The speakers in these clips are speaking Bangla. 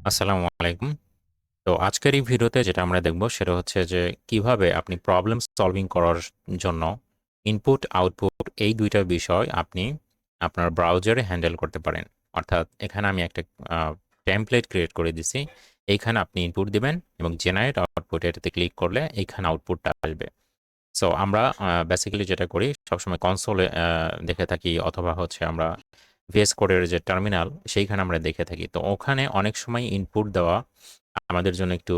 আসসালামু আলাইকুম। তো আজকের এই ভিডিওতে যেটা আমরা দেখব সেটা হচ্ছে যে কিভাবে আপনি প্রবলেম সলভিং করার জন্য ইনপুট আউটপুট এই দুইটা বিষয় আপনি আপনার ব্রাউজারে হ্যান্ডেল করতে পারেন। অর্থাৎ এখানে আমি একটা টেমপ্লেট ক্রিয়েট করে দিছি। এইখানে আপনি ইনপুট দিবেন এবং জেনারেট আউটপুট এটাতে ক্লিক করলে এইখানে আউটপুটটা আসবে। সো আমরা বেসিক্যালি যেটা করি সবসময় কনসোলে দেখে থাকি, অথবা হচ্ছে আমরা ভিএস কোডের যে টার্মিনাল সেইখানে আমরা দেখে থাকি। তো ওখানে অনেক সময় ইনপুট দেওয়া আমাদের জন্য একটু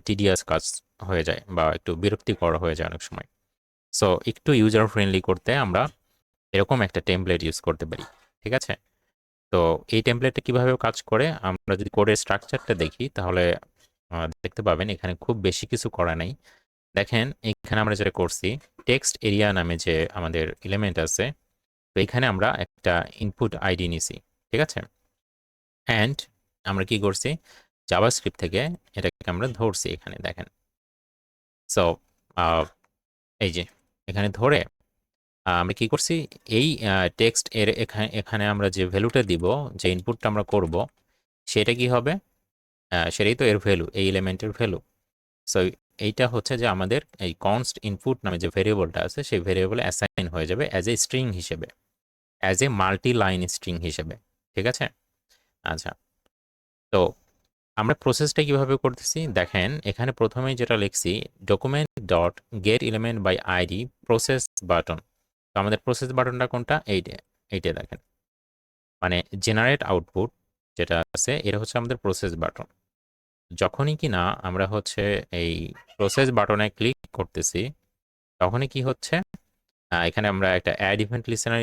টিডিয়াস কাজ হয়ে যায় বা একটু বিরক্তিকর হয়ে যায় অনেক সময়। সো একটু ইউজার ফ্রেন্ডলি করতে আমরা এরকম একটা টেমপ্লেট ইউজ করতে পারি। ঠিক আছে? তো এই টেমপ্লেটটা কিভাবে কাজ করে আমরা যদি কোডের স্ট্রাকচারটা দেখি তাহলে দেখতে পাবেন এখানে খুব বেশি কিছু করা নাই। দেখেন এখানে আমরা যেটা করছি, টেক্সট এরিয়া নামে যে আমাদের এলিমেন্ট আছে, তো এখানে আমরা একটা ইনপুট আইডি নিছি। ঠিক আছে? অ্যান্ড আমরা কি করছি, জাভাস্ক্রিপ্ট থেকে এটাকে আমরা ধরছি এখানে দেখেন। সো এই যে এখানে ধরে আমরা কি করছি, এই টেক্সট এর এখানে এখানে আমরা যে ভ্যালুটা দিব, যে ইনপুটটা আমরা করব, সেটা কি হবে, সেটাই তো এর ভ্যালু, এই এলিমেন্টের ভ্যালু। সো এইটা হচ্ছে যে আমাদের এই কনস্ট ইনপুট নামে যে ভেরিয়েবলটা আছে সেই ভেরিয়েবলে অ্যাসাইন হয়ে যাবে অ্যাজ এ স্ট্রিং হিসেবে, as a multi line string হিসেবে। ঠিক আছে? আচ্ছা, তো আমরা প্রসেসটা কিভাবে করতেছি দেখেন, এখানে প্রথমেই যেটা লিখছি, document dot get element by ID process button. তো আমাদের প্রসেস বাটনটা কোনটা, এইটা। এইটা দেখেন, মানে জেনারেট আউটপুট যেটা আছে এটা হচ্ছে আমাদের প্রসেস বাটন। যখনই কিনা আমরা হচ্ছে এই প্রসেস বাটনে ক্লিক করতেছি তখনই কি হচ্ছে, এখানে আমরা একটা অ্যাড ইভেন্ট লিসেনার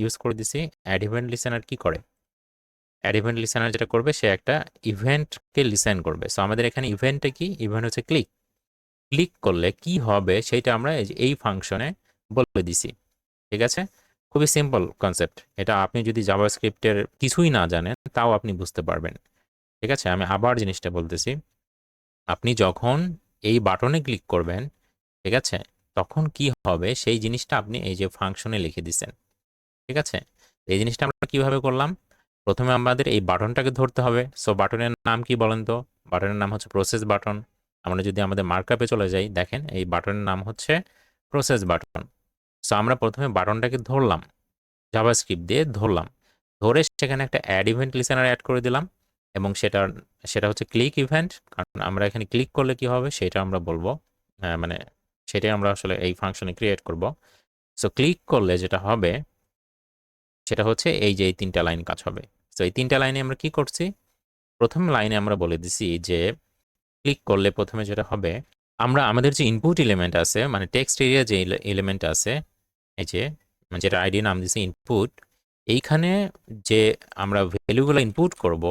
ইউজ করে দিছি। অ্যাড ইভেন্ট লিসেনার কি করে, অ্যাড ইভেন্ট লিসেনার যেটা করবে সে একটা ইভেন্টকে লিসেন করবে। সো আমাদের এখানে ইভেন্টটা কি, ইভেন্ট হচ্ছে ক্লিক। ক্লিক করলে কি হবে সেটা আমরা এই ফাংশনে বলে দিছি। ঠিক আছে? খুবই সিম্পল কনসেপ্ট। এটা আপনি যদি জাভাস্ক্রিপ্টের কিছুই না জানেন তাও আপনি বুঝতে পারবেন। ঠিক আছে? আমি আবার জিনিসটা বলতেছি, আপনি যখন এই বাটনে ক্লিক করবেন, ঠিক আছে, তখন কি হবে সেই জিনিসটা আপনি এই যে ফাংশনে লিখে দিছেন। ঠিক আছে? এই জিনিসটা আমরা কিভাবে করলাম, প্রথমে আমাদের এই বাটনটাকে ধরতে হবে। সো বাটনের নাম কি বলেন তো, বাটনের নাম হচ্ছে প্রসেস বাটন। আমরা যদি আমাদের মার্কআপে চলে যাই, দেখেন এই বাটনের নাম হচ্ছে প্রসেস বাটন। সো আমরা প্রথমে বাটনটাকে ধরলাম, জাভাস্ক্রিপ্ট দিয়ে ধরলাম, ধরে সেখানে একটা অ্যাড ইভেন্ট লিসেনার অ্যাড করে দিলাম, এবং সেটা হচ্ছে ক্লিক ইভেন্ট। কারণ আমরা এখানে ক্লিক করলে কি হবে সেটা আমরা বলবো, মানে সেটাই আমরা আসলে এই ফাংশনে ক্রিয়েট করব। সো ক্লিক করলে যেটা হবে সেটা হচ্ছে এই যে এই ৩টা লাইন কাজ হবে। সো এই ৩টা লাইনে আমরা কি করছি, প্রথম লাইনে আমরা বলে দিছি যে ক্লিক করলে প্রথমে যেটা হবে, আমরা আমাদের যে ইনপুট এলিমেন্ট আছে, মানে টেক্সট এরিয়া যে এলিমেন্ট আছে, এই যে যেটা আইডি নাম দিছি ইনপুট, এইখানে যে আমরা ভ্যালুগুলো ইনপুট করব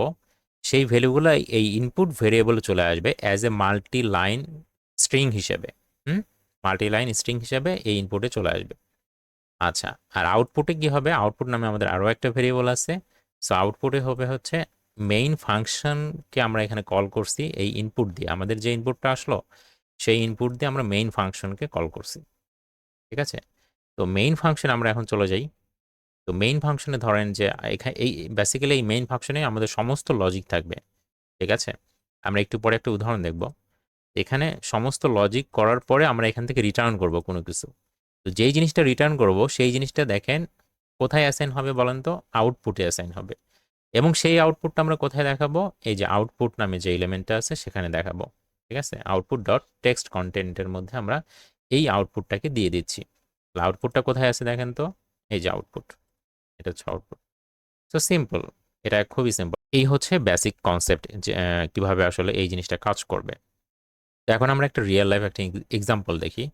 সেই ভ্যালুগুলো এই ইনপুট ভেরিয়েবল চলে আসবে as a multi line string হিসেবে। মাল্টি লাইন স্ট্রিং হিসেবে এই ইনপুটে চলে আসবে। আচ্ছা, আর আউটপুটে কি হবে, আউটপুট নামে আমাদের আরও একটা ভেরিয়েবল আছে। সো আউটপুটে হবে হচ্ছে মেইন ফাংশনকে আমরা এখানে কল করছি এই ইনপুট দিয়ে, আমাদের যে ইনপুটটা আসলো সেই ইনপুট দিয়ে আমরা মেইন ফাংশনকে কল করছি। ঠিক আছে? তো মেইন ফাংশন আমরা এখন চলে যাই। তো মেইন ফাংশনে ধরেন যে এখানে এই বেসিক্যালি এই মেইন ফাংশনে আমাদের সমস্ত লজিক থাকবে। ঠিক আছে? আমরা একটু পরে একটা উদাহরণ দেখব। এখানে সমস্ত লজিক করার পরে আমরা এখান থেকে রিটার্ন করব কোনো কিছু। তো যেই জিনিসটা রিটার্ন করব সেই জিনিসটা দেখেন কোথায় অ্যাসাইন হবে বলেন তো, আউটপুটে অ্যাসাইন হবে। এবং সেই আউটপুটটা আমরা কোথায় দেখাবো, এই যে আউটপুট নামে যে এলিমেন্টটা আছে সেখানে দেখাবো। ঠিক আছে? আউটপুট ডট টেক্সট কন্টেন্টের মধ্যে আমরা এই আউটপুটটাকে দিয়ে দিচ্ছি। আউটপুটটা কোথায় আছে দেখেন তো, এই যে আউটপুট, এটা হচ্ছে আউটপুট। সো সিম্পল, এটা খুবই সিম্পল। এই হচ্ছে বেসিক কনসেপ্ট যে কিভাবে আসলে এই জিনিসটা কাজ করবে। তো এখন আমরা একটা রিয়েল লাইফ একটা এক্সাম্পল দেখি।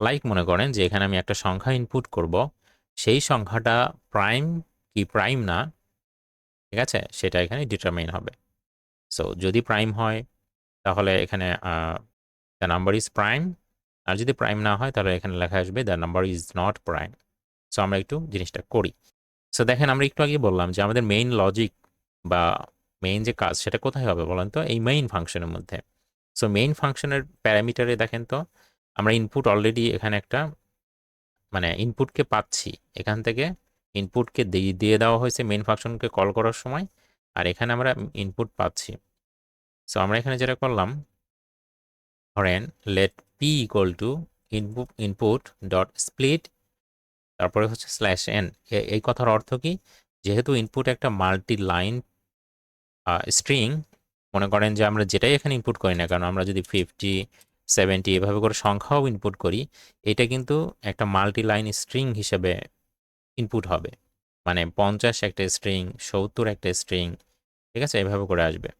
লাইক মনে করেন যে এখানে আমি একটা সংখ্যা ইনপুট করব, সেই সংখ্যাটা প্রাইম কি প্রাইম না, ঠিক আছে, সেটা এখানে ডিটারমাইন হবে। সো যদি প্রাইম হয় তাহলে এখানে দ্য নাম্বার ইজ প্রাইম, আর যদি প্রাইম না হয় তাহলে এখানে লেখা আসবে the number is not prime. So আমরা একটু জিনিসটা করি। সো দেখেন আমরা একটু আগে বললাম যে আমাদের মেইন লজিক বা মেইন যে কাজ সেটা কোথায় হবে বলেন তো, এই মেইন ফাংশনের মধ্যে। সো মেইন ফাংশনের প্যারামিটারে দেখেন তো, আমরা ইনপুট অলরেডি এখানে একটা, মানে ইনপুটকে পাচ্ছি এখান থেকে, ইনপুটকে দিয়ে দেওয়া হয়েছে মেইন ফাংশনকে কল করার সময়, আর এখানে আমরা ইনপুট পাচ্ছি। সো আমরা এখানে যেটা করলাম, ধরেন let p equal to input dot split, তারপরে হচ্ছে স্ল্যাশ এন। এই কথার অর্থ কি, যেহেতু ইনপুট একটা মাল্টি লাইন স্ট্রিং, মনে করেন যে আমরা যেটাই এখানে ইনপুট করি না কারণ, আমরা যদি 50 70 এভাবে করে সংখ্যাও ইনপুট করি, এটা কিন্তু একটা মাল্টি লাইন স্ট্রিং হিসেবে ইনপুট হবে। মানে 50 একটা স্ট্রিং, 70 একটা স্ট্রিং, ঠিক আছে, এভাবে করে আসবে।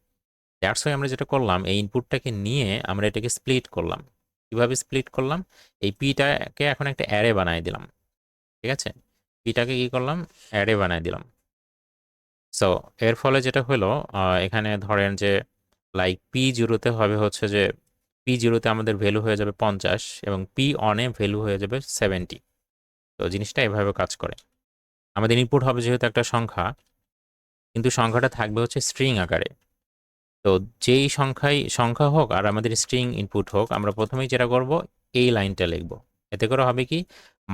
দ্যাটস ওয়াই আমরা যেটা করলাম, এই ইনপুটটাকে নিয়ে আমরা এটাকে স্প্লিট করলাম। কিভাবে স্প্লিট করলাম, এই পিটাকে এখন একটা অ্যারে বানাই দিলাম, ঠিক আছে, পিটাকে কি করলাম, অ্যারে বানাই দিলাম। সো এর ফলে যেটা হলো, এখানে ধরেন যে লাইক পি জিরোতে হবে হচ্ছে যে, পি জিরোতে আমাদের ভ্যালু হয়ে যাবে 50 এবং পি অনে ভ্যালু হয়ে যাবে 70। তো জিনিসটা এভাবে কাজ করে। আমাদের ইনপুট হবে যেহেতু একটা সংখ্যা, কিন্তু সংখ্যাটা থাকবে হচ্ছে স্ট্রিং আকারে। তো যেই সংখ্যা হোক আর আমাদের স্ট্রিং ইনপুট হোক, আমরা প্রথমেই যেটা করব, এই লাইনটা লিখব। এতে করে হবে কি,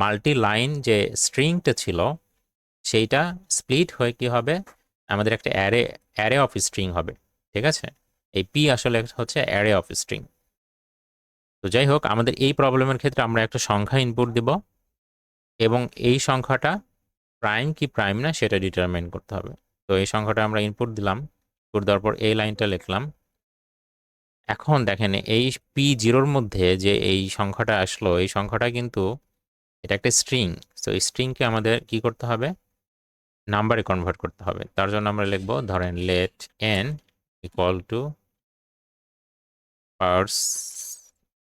মাল্টি লাইন যে স্ট্রিংটা ছিল সেইটা স্প্লিট হয়ে কি হবে, আমাদের একটা অ্যারে অফ স্ট্রিং হবে, ঠিক আছে। এই পি আসলে হচ্ছে অ্যারে অফ স্ট্রিং। তো যাই হোক, আমাদের এই প্রবলেমের ক্ষেত্রে আমরা একটা সংখ্যা ইনপুট দিব এবং এই সংখ্যাটা প্রাইম কি প্রাইম না সেটা ডিটারমাইন করতে হবে। তো এই সংখ্যাটা আমরা ইনপুট দিলাম, ইনপুট দেওয়ার পর এই লাইনটা লিখলাম। এখন দেখেন এই পি জিরোর মধ্যে যে এই সংখ্যাটা আসলো, এই সংখ্যাটা কিন্তু এটা একটা স্ট্রিং। তো এই স্ট্রিংকে আমাদের কি করতে হবে, নাম্বারে কনভার্ট করতে হবে। তার জন্য আমরা লিখব, ধরেন let n equal to parse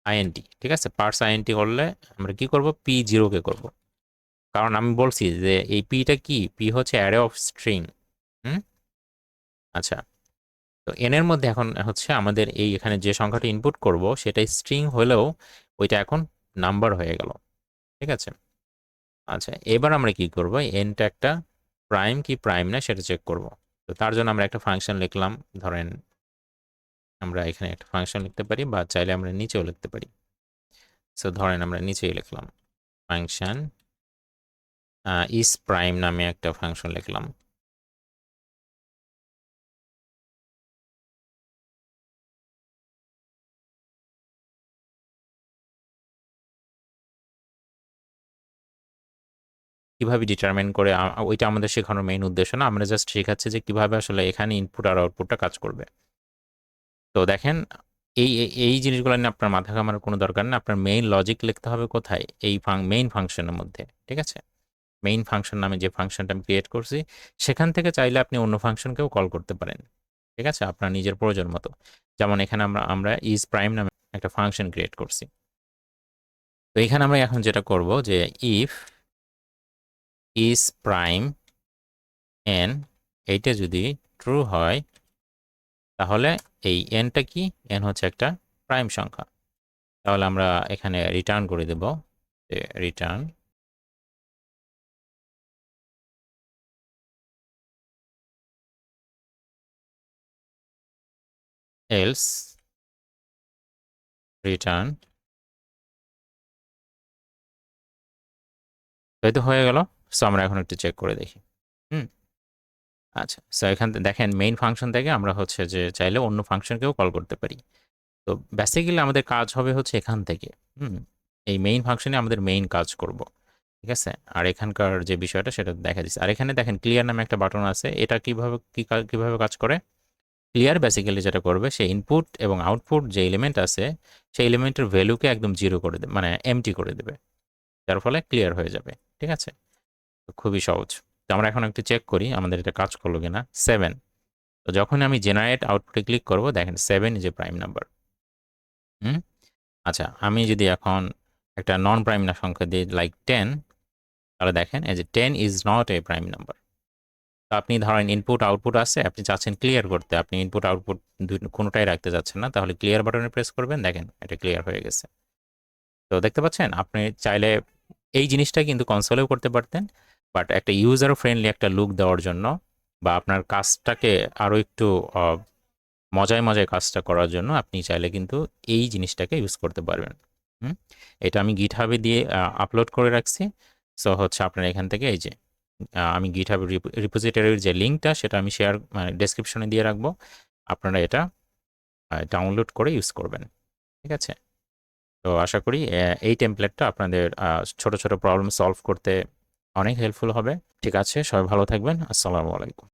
INT, ঠিক আছে। পার্স আইএনটি করলে আমরা কি করব, পি জিরোকে করব, কারণ আমি বলছি যে এই পিটা কি, পি হচ্ছে অ্যারে অফ স্ট্রিং। হুম, আচ্ছা। তো এন এর মধ্যে এখন হচ্ছে আমাদের এই এখানে যে সংখ্যাটা ইনপুট করব সেটা স্ট্রিং হলেও ওইটা এখন নাম্বার হয়ে গেল, ঠিক আছে। আচ্ছা, এবার আমরা কি করব, এনটা একটা প্রাইম কি প্রাইম না সেটা চেক করব। তো তার জন্য আমরা একটা ফাংশন লিখলাম, ধরেন আমরা এখানে একটা ফাংশন লিখতে পারি বা চাইলে আমরা নিচেও লিখতে পারি। সো ধরেন আমরা নিচেই লিখলাম ফাংশন ইস প্রাইম নামে একটা ফাংশন লিখলাম। কিভাবে ডিটারমাইন করে, ওইটা আমাদের শেখানোর মেইন উদ্দেশ্য না, আমরা জাস্ট শেখাচ্ছি যে কিভাবে আসলে এখানে ইনপুট আর আউটপুটটা কাজ করবে। তো দেখেন, এই জিনিসগুলো নিয়ে আপনার মাথা ঘামানোর কোনো দরকার নেই। আপনার মেইন লজিক লিখতে হবে কোথায়, এই মেইন ফাংশনের মধ্যে, ঠিক আছে। মেইন ফাংশন নামে যে ফাংশনটা আমি ক্রিয়েট করছি, সেখান থেকে চাইলে আপনি অন্য ফাংশনকেও কল করতে পারেন, ঠিক আছে, আপনার নিজের প্রয়োজন মতো। যেমন এখানে আমরা ইজ প্রাইম নামে একটা ফাংশন ক্রিয়েট করছি। তো এখানে আমরা এখন যেটা করব যে ইফ ইজ প্রাইম এন, এইটা যদি ট্রু হয় তাহলে এই এনটা কি, এন হচ্ছে একটা প্রাইম সংখ্যা। তাহলে আমরা এখানে রিটার্ন করে দেব যে রিটার্ন এলস রিটার্ন। এই তো হয়ে গেল। সো আমরা এখন একটু চেক করে দেখি। হুম, আচ্ছা। সো এখান থেকে দেখেন মেইন ফাংশন থেকে আমরা হচ্ছে যে চাইলে অন্য ফাংশনকেও কল করতে পারি। তো বেসিক্যালি আমাদের কাজ হবে হচ্ছে এখান থেকে, হুম, এই মেইন ফাংশনে আমাদের মেইন কাজ করব, ঠিক আছে। আর এখানকার যে বিষয়টা সেটা দেখা দিচ্ছে। আর এখানে দেখেন ক্লিয়ার নামে একটা বাটন আছে, এটা কিভাবে কাজ করে। ক্লিয়ার বেসিক্যালি যেটা করবে, সে ইনপুট এবং আউটপুট যে এলিমেন্ট আছে সেই এলিমেন্টের ভ্যালুকে একদম জিরো করে দেবে, মানে এমটি করে দেবে, যার ফলে ক্লিয়ার হয়ে যাবে, ঠিক আছে। তো খুবই সহজ। তো আমরা এখন একটু চেক করি আমাদের এটা কাজ করলো কিনা। 7। তো যখন আমি জেনারেট আউটপুটে ক্লিক করব, দেখেন 7 ইজ এ প্রাইম নাম্বার। হুম, আচ্ছা, আমি যদি এখন একটা নন প্রাইম না সংখ্যা দিই লাইক 10, তাহলে দেখেন এই যে 10 is not a prime number. তো আপনি ধরেন ইনপুট আউটপুট আছে, আপনি চাচ্ছেন ক্লিয়ার করতে, আপনি ইনপুট আউটপুট কোনোটাই রাখতে যাচ্ছেন না, তাহলে ক্লিয়ার বাটনে প্রেস করবেন, দেখেন এটা ক্লিয়ার হয়ে গেছে। তো দেখতে পাচ্ছেন, আপনি চাইলে এই জিনিসটা কিন্তু কনসোলেও করতে পারতেন, বাট একটা ইউজার ফ্রেন্ডলি একটা লুক দেওয়ার জন্য বা আপনার কাজটাকে আরও একটু মজায় মজায় কাজটা করার জন্য আপনি চাইলে কিন্তু এই জিনিসটাকে ইউজ করতে পারবেন। হুম, এটা আমি গিটহাবে দিয়ে আপলোড করে রাখছি। সো হচ্ছে আপনার এখান থেকে এই যে আমি গিটহাব রিপোজিটরির যে লিঙ্কটা সেটা আমি শেয়ার, মানে ডেসক্রিপশনে দিয়ে রাখবো। আপনারা এটা ডাউনলোড করে ইউজ করবেন। ঠিক আছে? তো আশা করি এই টেমপ্লেটটা আপনাদের ছোট ছোট প্রবলেম সলভ করতে অনেক হেল্পফুল হবে। ঠিক আছে, সবাই ভালো থাকবেন। আসসালামু আলাইকুম।